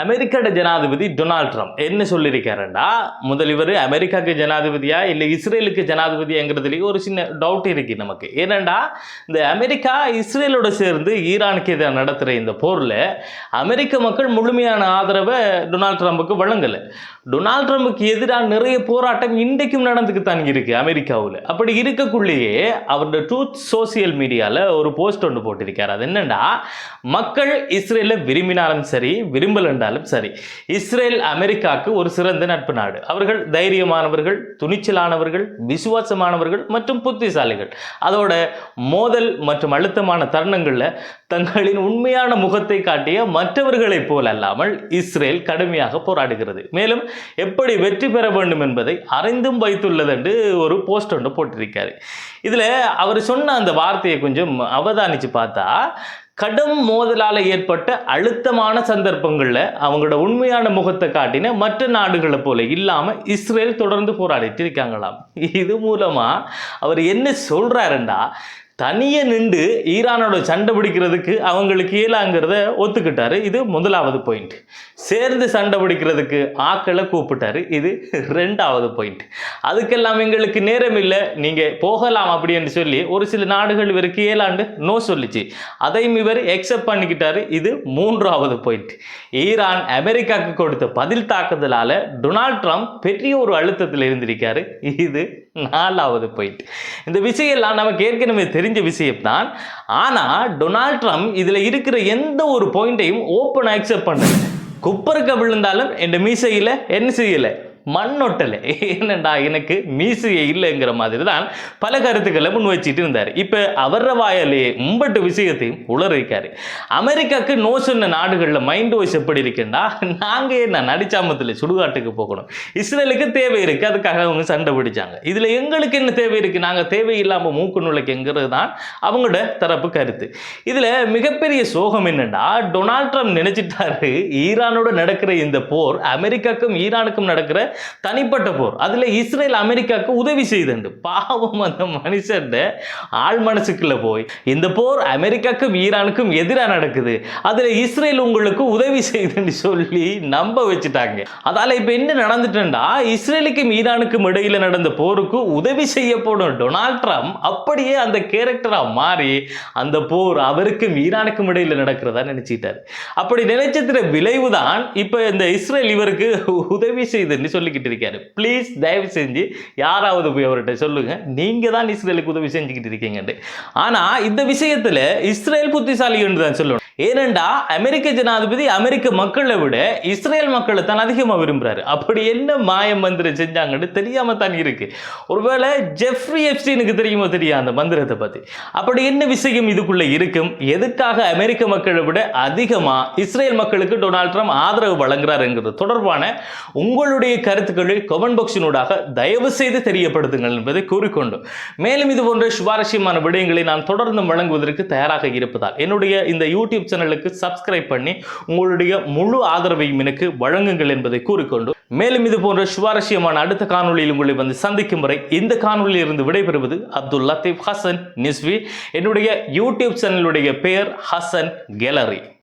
அமெரிக்கோட ஜனாதிபதி Donald Trump என்ன சொல்லியிருக்காருண்டா, முதல் இவர் அமெரிக்காவுக்கு ஜனாதிபதியா இல்லை இஸ்ரேலுக்கு ஜனாதிபதியாங்கிறதுலேயே ஒரு சின்ன டவுட் இருக்கு நமக்கு. ஏனெண்டா இந்த அமெரிக்கா இஸ்ரேலோட சேர்ந்து ஈரானுக்கு எதிராக நடத்துகிற இந்த போரில் அமெரிக்க மக்கள் முழுமையான ஆதரவை டொனால்ட் ட்ரம்புக்கு வழங்கலை. டொனால்ட் ட்ரம்புக்கு எதிராக நிறைய போராட்டம் இன்றைக்கும் நடந்துக்குத்தான் இருக்கு அமெரிக்காவில். அப்படி இருக்கக்குள்ளேயே அவரோட ட்ரூத் சோசியல் மீடியாவில் ஒரு போஸ்ட் ஒன்று போட்டிருக்காரு. அது என்னென்னா, மக்கள் இஸ்ரேலை விரும்பினாலும் சரி விரும்பலண்டாலும் சரி, இஸ்ரேல் அமெரிக்காவுக்கு ஒரு சிறந்த நட்பு நாடு. அவர்கள் தைரியமானவர்கள், துணிச்சலானவர்கள், விசுவாசமானவர்கள் மற்றும் புத்திசாலிகள். அதோட மோதல் மற்றும் அழுத்தமான தருணங்களில் தங்களின் உண்மையான முகத்தை காட்டிய மற்றவர்களைப் போல அல்லாமல் இஸ்ரேல் கடுமையாக போராடுகிறது. மேலும் எப்படி வெற்றி பெற வேண்டும் என்பதை அறிந்தும் வைத்துள்ளது என்று ஒரு போஸ்ட் ஒன்று போட்டிருக்காரு. இதில் அவர் சொன்ன அந்த வார்த்தையை கொஞ்சம் அவதானித்து பார்த்தா, கடும் மோதலால் ஏற்பட்ட அழுத்தமான சந்தர்ப்பங்களில் அவங்களோட உண்மையான முகத்தை காட்டின மற்ற நாடுகளை போல இல்லாமல் இஸ்ரேல் தொடர்ந்து போராடிட்டு இருக்காங்களாம். இது மூலமாக அவர் என்ன சொல்கிறாருண்டா, தனியே நின்று ஈரானோட சண்டை பிடிக்கிறதுக்கு அவங்களுக்கு இயலாங்கிறத ஒத்துக்கிட்டாரு. இது முதலாவது பாயிண்ட். சேர்ந்து சண்டை பிடிக்கிறதுக்கு ஆக்களை கூப்பிட்டாரு. இது ரெண்டாவது பாயிண்ட். அதுக்கெல்லாம் எங்களுக்கு நேரம் இல்லை, நீங்கள் போகலாம் அப்படின்னு சொல்லி ஒரு சில நாடுகள் இவருக்கு இயலாண்டு நோ சொல்லிச்சு. அதையும் இவர் எக்ஸெப்ட் பண்ணிக்கிட்டாரு. இது மூன்றாவது பாயிண்ட். ஈரான் அமெரிக்காவுக்கு கொடுத்த பதில் தாக்குதலால் டொனால்ட் ட்ரம்ப் பெரிய ஒரு அழுத்தத்தில் இருந்திருக்காரு. இது நாலாவது பாயிண்ட். இந்த விஷயம்லாம் நமக்கு ஏற்கனவே தெரிஞ்ச விஷயம்தான். ஆனால் டொனால்ட் ட்ரம்ப் இதில் இருக்கிற எந்த ஒரு பாயிண்ட்டையும் ஓப்பன் அக்செப்ட் பண்ணல. குப்பருக்கு விழுந்தாலும் என் மீசையில் என்ன செய்யலை, மண்ணொட்டலை. ஏனண்டா எனக்கு மீசையை இல்லைங்கிற மாதிரி தான் பல கருத்துக்களை முன் வச்சுட்டு இருந்தார். இப்போ அவர வாயிலேயே மும்பட்டு விஷயத்தையும் உளறிக்காரு. அமெரிக்காவுக்கு நோ சொன்ன நாடுகளில் மைண்ட் வாய்ஸ் எப்படி இருக்குன்னா, நாங்கள் என்ன நடிச்சாமத்தில் சுடுகாட்டுக்கு போகணும், இஸ்ரேலுக்கு தேவை இருக்குது, அதுக்காக அவங்க சண்டை பிடிச்சாங்க, இதில் எங்களுக்கு என்ன தேவை இருக்குது, நாங்கள் தேவையில்லாமல் மூக்கு நுழைக்குங்கிறது தான் அவங்களோட தரப்பு கருத்து. இதில் மிகப்பெரிய சோகம் என்னென்னா, டொனால்ட் ட்ரம்ப் நினைச்சிட்டாரு ஈரானோட நடக்கிற இந்த போர் அமெரிக்காவுக்கும் ஈரானுக்கும் நடக்கிற தனிப்பட்ட போர், அதுல இஸ்ரேல் அமெரிக்காவுக்கு உதவி செய்து. பாவம், அந்த மனுஷன் ஆள் மனசுக்குள்ள போய் இந்த போர் அமெரிக்காவுக்கும் ஈரானுக்கும் எதிராக நடக்குது, அதுல இஸ்ரேல் உங்களுக்கு உதவி செய்துன்னு சொல்லி நம்ப வச்சுட்டாங்க. அதால இப்ப என்ன நடந்துட்டா, இஸ்ரேலுக்கும் ஈரானுக்கும் இடையில நடந்த போருக்கு உதவி செய்யப்படும் டொனால்ட் ட்ரம்ப் அப்படியே அந்த கேரக்டரா மாறி அந்த போர் அவருக்கும் ஈரானுக்கும் இடையில நடக்கிறதா நினைச்சிட்டாரு. அப்படி நினைச்சதுல விளைவுதான் இப்ப இந்த இஸ்ரேல் இவருக்கு உதவி செய்துன்னு சொல்லிக்கிட்டு இருக்காரு. ப்ளீஸ் தயவு செஞ்சு யாராவது போய் அவர்கிட்ட சொல்லுங்க, நீங்க தான் இஸ்ரேலுக்கு உதவி செஞ்சுக்கிட்டு இருக்கீங்க. ஆனா இந்த விஷயத்துல இஸ்ரேல் புத்திசாலி என்று தான் சொல்லணும். ஏனென்றா அமெரிக்க ஜனாதிபதி அமெரிக்க மக்களை விட இஸ்ரேல் மக்களை தான் அதிகமாக விரும்புறாரு. அப்படி என்ன மாய மந்திரம் செஞ்சாங்கன்னு தெரியாம தான் இருக்கு. ஒருவேளை ஜெஃப்ரி எப்ஸ்டீனுக்கு தெரியுமோ தெரியும் அந்த மந்திரத்தை பத்தி. அப்படி என்ன விஷயம் இதுக்குள்ள இருக்கும், எதுக்காக அமெரிக்க மக்களை விட அதிகமா இஸ்ரேல் மக்களுக்கு டொனால்ட் ட்ரம்ப் ஆதரவு வழங்குறாருங்கிறது தொடர்பான உங்களுடைய கருத்துக்களை கமெண்ட் பாக்ஸினூடாக தயவு செய்து தெரியப்படுத்துங்கள் என்பதை கூறிக்கொண்டு, மேலும் இது போன்ற சுவாரஸ்யமான விடயங்களை நான் தொடர்ந்து வழங்குவதற்கு தயாராக இருப்பதால் என்னுடைய இந்த யூடியூப் சேனலுக்கு சப்ஸ்கிரைப் பண்ணி உங்களுடைய முழு ஆதரவையும் எனக்கு வழங்குங்கள் என்பதை கூறிக்கொண்டு, மேலும் இது போன்ற சுவாரஸ்யமான அடுத்த காணொலியில் உங்களை வந்து சந்திக்கும் வரை இந்த காணொலியில் இருந்து விடைபெறுவது அப்துல் லத்தீப் ஹசன் நிஸ்வி. என்னுடைய யூடியூப் சேனலுடைய பெயர் ஹசன் கேலரி.